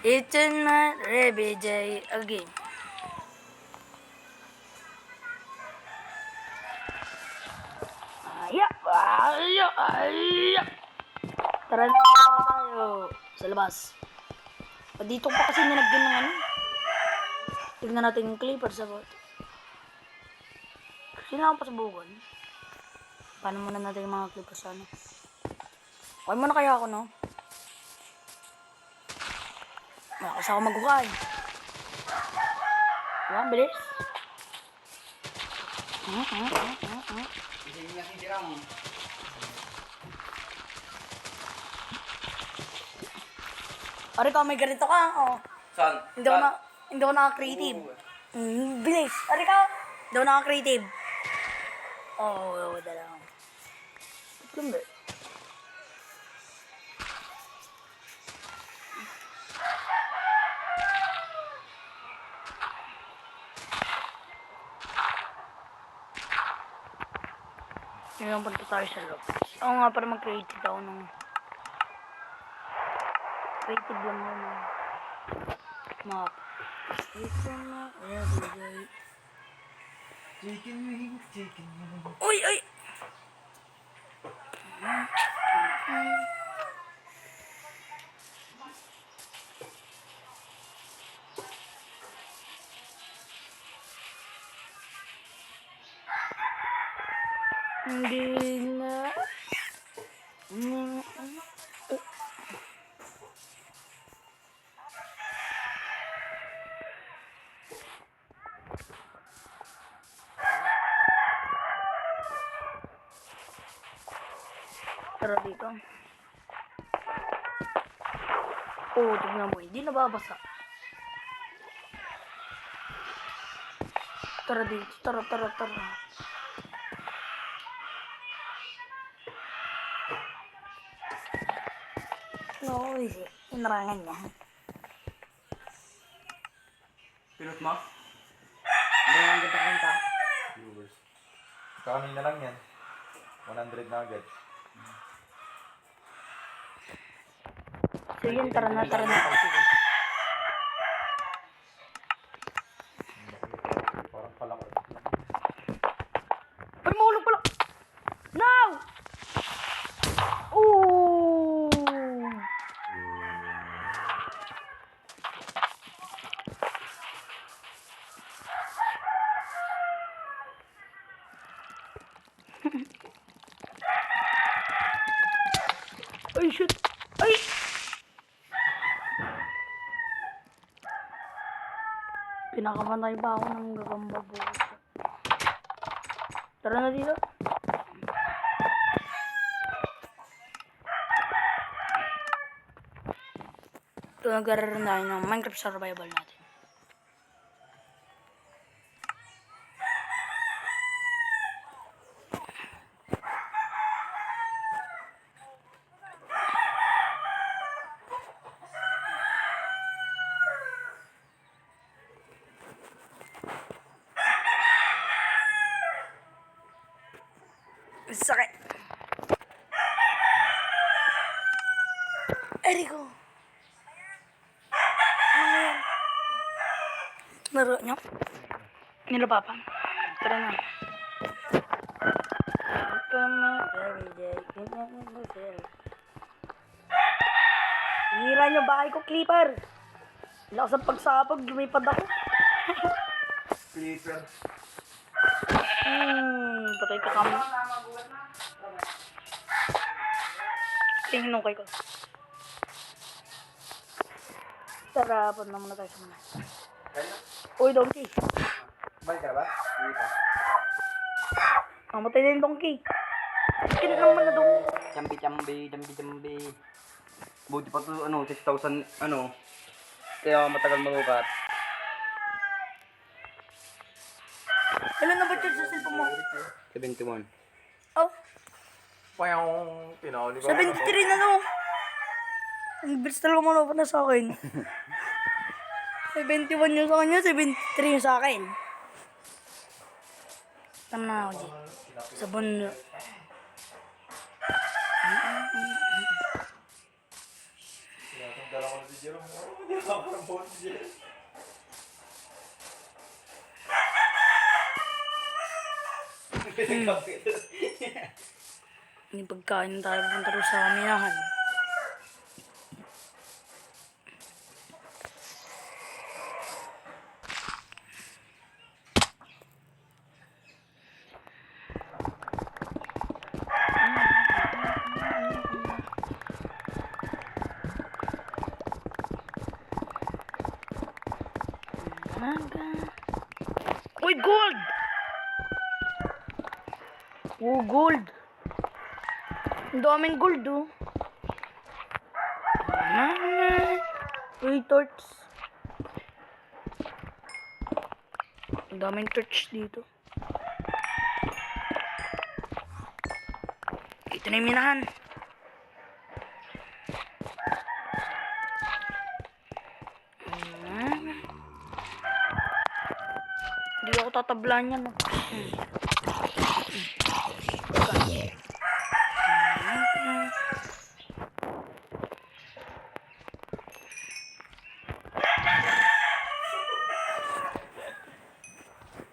It's in my every day again. Ay. Tara na tayo sa labas. Dito pa kasi nilagyan ng ano. Tignan natin yung clippers sa bot. Sinama pa sa bugon. Paano muna natin yung mga clippers sa ano. Okay muna kaya ako, no? Kasi ako maghukay. Diba? Bilis. Ari ka, may ganito ka. Oh. Saan? Hindi ako naka-creative. Bilis. Ari ka. Hindi ako naka-creative. Oo, dala. Kumbe. Ngayon punta tayo sa loob. Oo nga, para mag-creative ako ng... Creative lang yun ng... map. Ito na, everyday. Chicken wings, chicken wings. Uy! Hindi na... Tara dito. Oo, tignan mo. Hindi nababasa. Tara dito. Tara. No, easy. Inarangan niya. Pinot mo? Hindi ang ganda kanta. Viewers. Kanina lang yan. 100 na agad. So yun, tara na. Parang palakot. Ay, mahulog pala! No! Ooh! Ay, shoot! Ay! Pinakamatay pa ako ng gagamba bukas. Tara na dito. Ito nag-aaral na tayo ng Minecraft survival natin. Sakit. Eriko. Ano yan? Laro nyo? Nila papa. Tara na. Everyday. Hira nyo bahay ko, Clipper. Lakas ang pagsapag, lumipad ako. Clipper. Patay ka kami. Tingin kay ko. Tara, punta muna tayo sa mga. Uy, donkey. Balik ka na ba? Mamatay na yung donkey. Kina naman na donkey. Chambi. Buti pa to, 6,000, kaya matagal malukat. Ilan na ba charge sa cellphone mo? 71. Oh, Pa yung pinahuli ko. 73 na no. Ang bilis talaga malapot na sa akin. 71 yung sa kanya, 73 yung sa akin. Tama na ako, G. Sa bundok. Dala ko na si Jerome. Oh, hindi ako ng phone si Jerome. Yung pagkain tayo punta rin sa minahan. Uy, gold! Oh, gold! Ang daming gold, oh. Uy, torch. Ang daming torch dito. Ito na yung minahan. Hindi ako tatablan yan.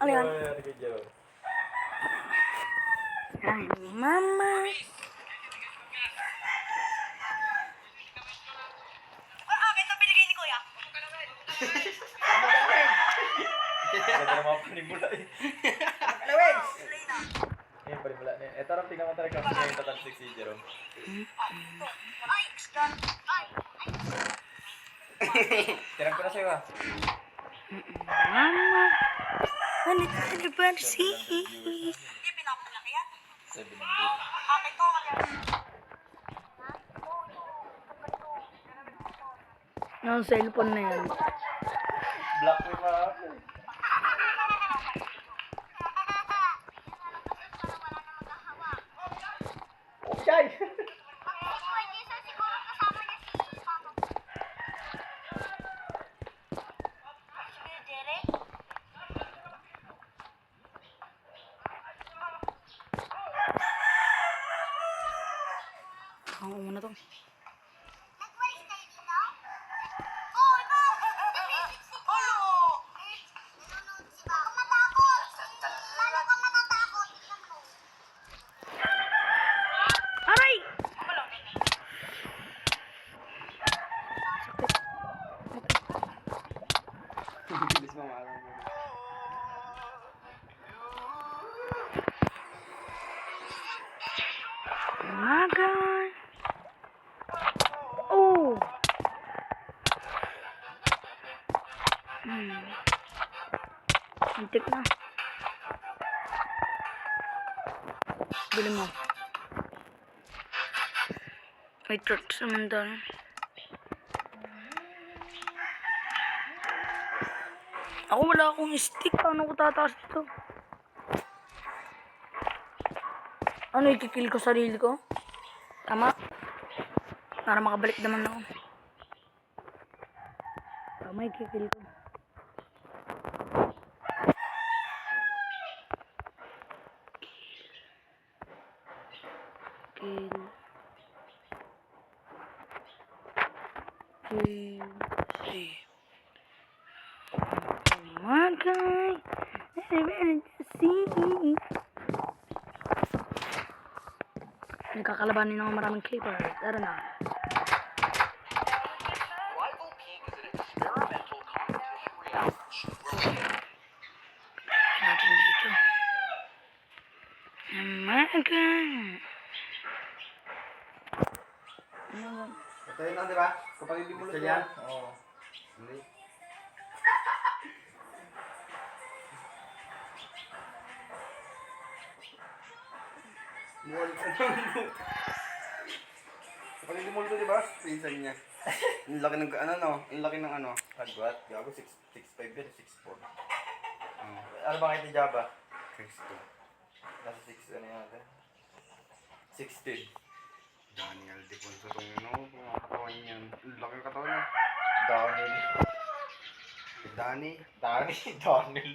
Ano yan? Ano kay Jerome? Ay, mama. Ganda ng mga panimula eh. Alawens! Ayun, panimula na yun. Eh, tarap, tingnan mo talaga kung sino yung tatalsik si Jerome. Tirang ko na sa'yo ah. Mama. Ano ka ba si? 700. Yung cellphone na yan. Black mo yung mga ako. Okay! Ang una to. Aray! Bilis mo maalam mo. Magan. Oh. Antik na. Bili mo. May truck naman doon. Ako wala akong stick. Paano ko tataas ito? Ano, ikikill ko sarili ko? Tama. Para makabalik naman ako. Tama, ikikill ko. Kill. Kill. See. Oh my God. See. Nagkakalabanin ng maraming creeper. Tara na. Natin dito. Oh my God. Ito yun lang, di ba? Kapag hindi mo Gusto lang yan? Oo. Hindi. Mukhang ka naman. Kapag hindi mo lang, di ba? Pinsan niya. Ang laki ng ano, no? Ang laki ng ano. Agwat. Gago 6'5 yan, 6'4. Oh, Ano ba kayo ni Java? 6'2". Nasa 6, ano yan natin? 16. Daniel Deponso itong ano, mga katawan niyan. Ang laki ng katawan niya. Daniel. Danny. Daniel.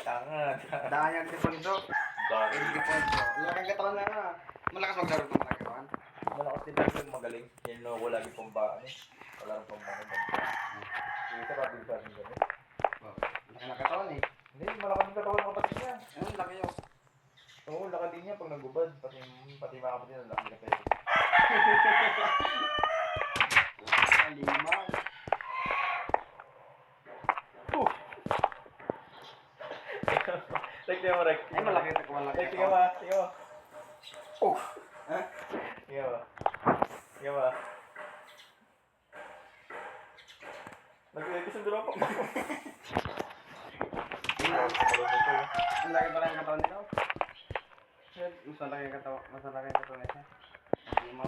Tanga. Daniel Deponso. El Daniel. Deponso. Ang laki ng katawan na ano. Malakas maglaro ng mga katawan. Malakas din lang magaling. galing. Hinlo ko lagi pambaan eh. Wala rin pambaan. Hindi ka pabilisan ng gano'n. Oh, laki na katawan eh. Hindi, malaking katawan ng kapatid niya. Ano, laki yun. Oo, laki din niya pag nagubad. Pati mga kapatid na laki na pwede. Lima. Tingnan mo, Rek. Ay, malaki ito, malaki. Rek, tingnan mo, ah. Tingnan mo. Oh! Ha? Tingnan mo. Tingnan mo, ah. Nag-episode ako. Ang laki pala yung katawan nito. Mas malaki yung katawan niya. Lima.